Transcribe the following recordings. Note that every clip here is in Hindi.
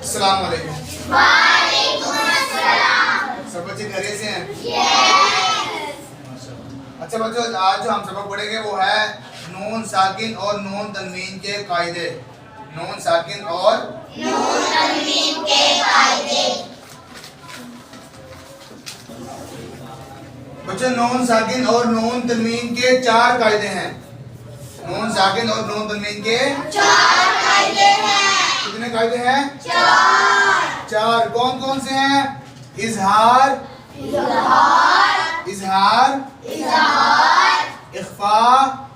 अस्सलाम वालेकुम। वालेकुम अस्सलाम। सब बच्चे घरे से हैं? यस। अच्छा बच्चों, आज जो हम सबक पढ़ेंगे वो है नून साकिन और नून तनवीन के कायदे। नून साकिन और नून तनवीन के कायदे। बच्चों, नून साकिन और नून तनवीन के 4 कायदे हैं। नून साकिन और नून तनवीन के 4 कायदे हैं। कितने कायदे हैं? 4। 4। कौन कौन से हैं? इजहार, इजहार, इजहार, इजहार, इख्फा,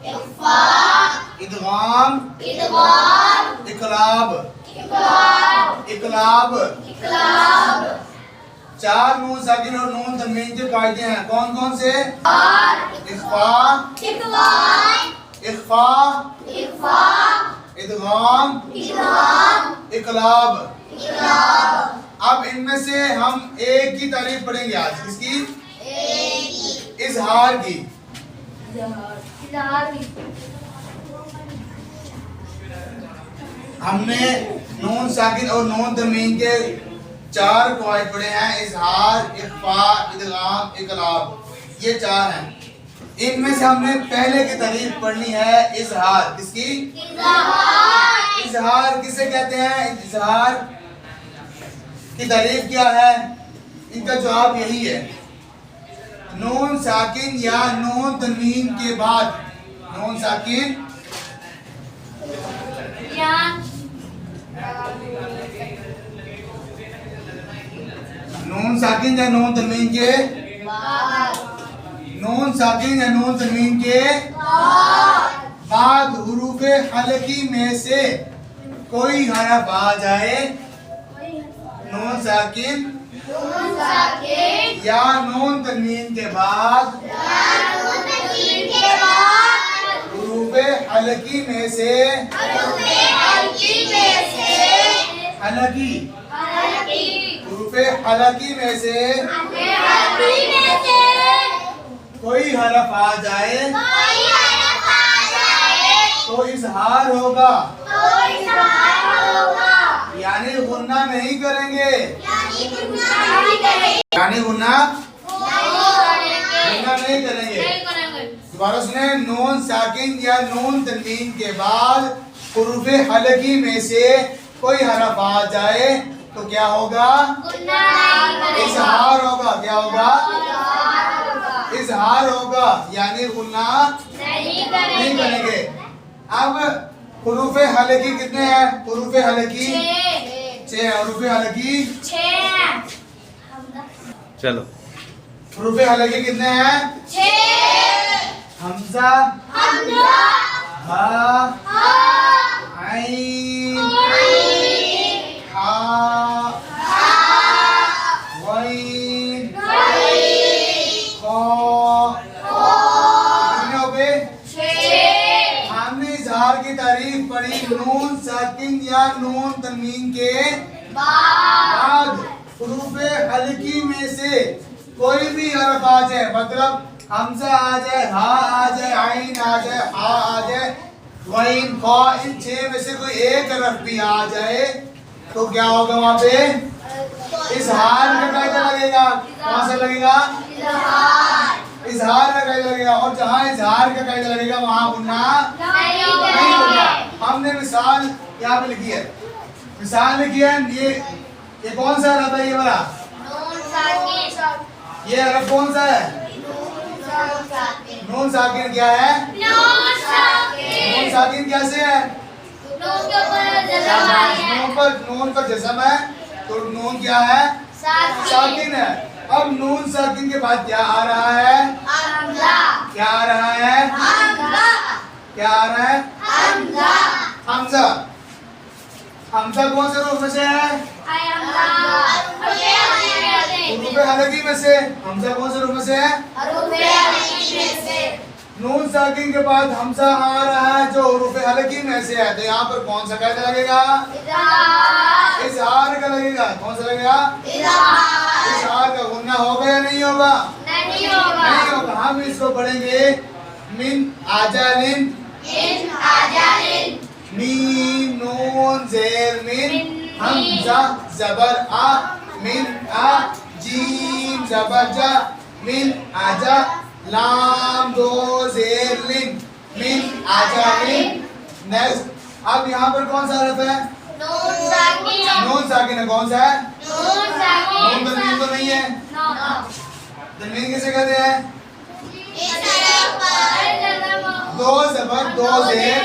इख्फा, इदगाम, इदगाम, इकलाब, इकलाब, इकलाब। इकलाब। 4 नून साकिन और नून तनवीन के कायदे हैं। कौन कौन से? इख्फा, इख्फा, इख्फा, इख्फा, इदगाम, इदगाम, इकलाब। इकलाब। अब इनमें से हम एक की तारीफ पढ़ेंगे आज। किसकी? एक। इजहार की। इजहार की। हमने नून साकिन और नून तनवीन के 4 कायदे पढ़े हैं। इजहार, इख्फा, इदगाम, इकलाब। ये 4 हैं। इनमें से हमने पहले की तारीफ पढ़नी है इजहार। किसकी? इजहार। इजहार किसे कहते हैं? इजहार की तारीफ क्या है? इनका जवाब यही है, नून साकिन या नून तनवीन के बाद, नून साकिन या नून साकिन या नून तनवीन के नून साकिन या नून तनवीन के बाद हुरूफे हलकी में से कोई हरफ आ जाए। नून साकिन नून साकिन या नून तनवीन के बाद या नून तनवीन के बाद हुरूफे हलकी में से हुरूफे हल्की में से हलकी हल्की हुरूफे हलकी में से हल्की में से कोई हरफ आ जाए कोई हरफ आ जाए तो इजहार होगा, तो इजहार होगा। यानी गुन्ना नहीं करेंगे। यानी गुनाह नहीं करेंगे। यानी गुन्ना नहीं नहीं करेंगे। करेंगे। दोबारा सुने, नून साकिन या नून तनवीन के बाद हुरूफे हलकी में से कोई हरफ आ जाए तो क्या होगा? गुनाह नहीं करेंगे। इजहार होगा। क्या होगा? इजहार होगा। इजहार होगा, यानी गुन्ना नहीं नहीं करेंगे। करेंगे। अब हुरूफे हलकी कितने हैं? हुरूफे हलकी 6 हुरूफे हलकी। 6। चलो हुरूफे हलकी कितने हैं? 6। हमजा, हमजा, हा, हा, ऐन, आइन, हा, हा, गैन, गैन, क़ा। क़ा। कितने हो गए? 6। हमने इजहार की तारीफ पढ़ी नून साकिन या नून तनवीन के बाद हुरूफे हलकी में से कोई भी हरफ आ जाए, मतलब हमजा आ जाए, हा आ जाए, आइन आ जाए, हा आ जाए, गैन, क़ा, इन 6 में से कोई एक हरफ भी आ जाए तो क्या होगा? वहां पे इजहार का कायदा लगेगा। कौन सा लगेगा? इजहार। इजहार का कायदा लगेगा। और जहाँ इजहार का कायदा लगेगा वहां गुन्ना नहीं नहीं होगा। करेंगे। हमने मिसाल यहाँ पे लिखी है। मिसाल लिखी है, ये कौन सा हरफ है? ये वाला, नून साकिन। ये हरफ कौन सा है? नून साकिन। नून साकिन क्या है? नून साकिन। नून साकिन कैसे है? नून के ऊपर जज़म आ है। नून पर जज़म है तो नून क्या है? साकिन है। अब नून साकिन के बाद क्या आ रहा है? हमजा। क्या आ रहा है? हमजा। क्या आ रहा है? हमजा। हमजा। हमजा कौन से रूप में से है? हमजा। हुरूफे हलकी में से। हमजा कौन से रूप में से है? हुरूफे हल्की में से। नून साकिन के बाद हमजा आ रहा है जो हुरूफे हलकी में से है, तो यहाँ पर कौन सा कायदा लगेगा? इजहार। इजहार का लगेगा। कौन सा लगेगा? इजहार। इजहार का गुन्ना होगा या नहीं होगा? नहीं होगा। नहीं होगा। हम इसको पढ़ेंगे मिन आजालिन, इन आजालिन, मीम नून जेर मिन, मिन हमजा जबर आ मिन आ जीम जबर जा मिन आजा लाम दो जेर लिन मिन आजा लिन। नेक्स्ट अब यहाँ पर कौन सा हरफ है? नून साकिन है। कौन सा है? नून तनवीन तो नहीं है। तनवीन किसे कहते हैं? दो जबर दो जेर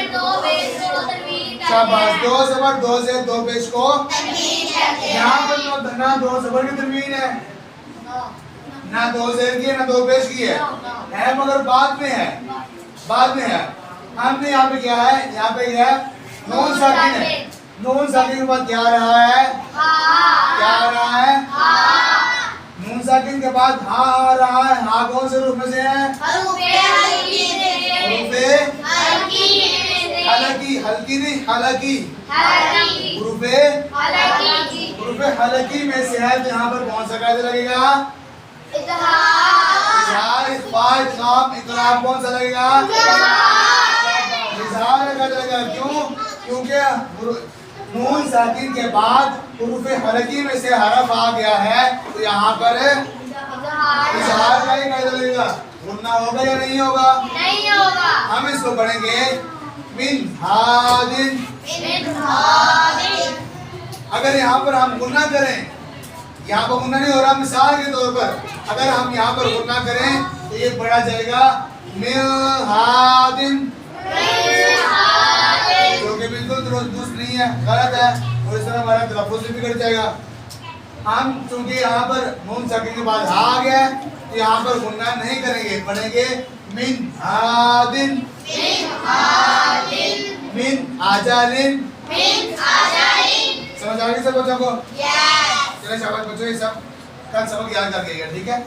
शाबाश, दो जबर दो जेर दो पेश को यहाँ पर ना दो जबर की तनवीन है ना दो जेर की है ना दो पेश की है मगर बाद में है, बाद में है। हमने यहाँ पे क्या है? यहाँ पे क्या है? नून साकिन है। नून साकिन के बाद क्या आ रहा है? क्या आ रहा है? नून साकिन के बाद हा आ रहा है। हा कौन से रूप में से है? हलकी, हल्की नहीं हलकी, हुरूफे हलकी में से है। तो यहाँ पर कौन सा कायदा लगेगा? इज़हार, इख्फा, इदगाम, इक़राब। कौन सा लगेगा? इज़हार का लगेगा। क्यों? क्योंकि नून साकिन के बाद हुरूफे हलकी में से हरफ आ गया है तो यहाँ पर इज़हार का ही कायदा लगेगा। गुन्ना होगा या नहीं होगा? नहीं होगा। हम इसको पढ़ेंगे मिन हादिन। अगर यहाँ पर हम गुन्ना करें, यहाँ पर गुन्ना नहीं हो रहा, मिसाल के तौर पर अगर हम यहाँ पर गुन्ना करें तो ये पढ़ा जाएगा मिन हादिन, जो कि बिल्कुल दुरुस्त नहीं है, गलत है और इस तरह हमारा तलफ़्फ़ुज़ भी बिगड़ जाएगा। हम चूंकि यहाँ पर नून साकिन के बाद हा आ गया तो यहाँ पर गुन्ना नहीं करेंगे, पढ़ेंगे मिन हादिन, मिन आजालिन। समझ आ गई सब बच्चों को? चलिए शाबाश बच्चों, ये सब कल सबक याद करके, ठीक है?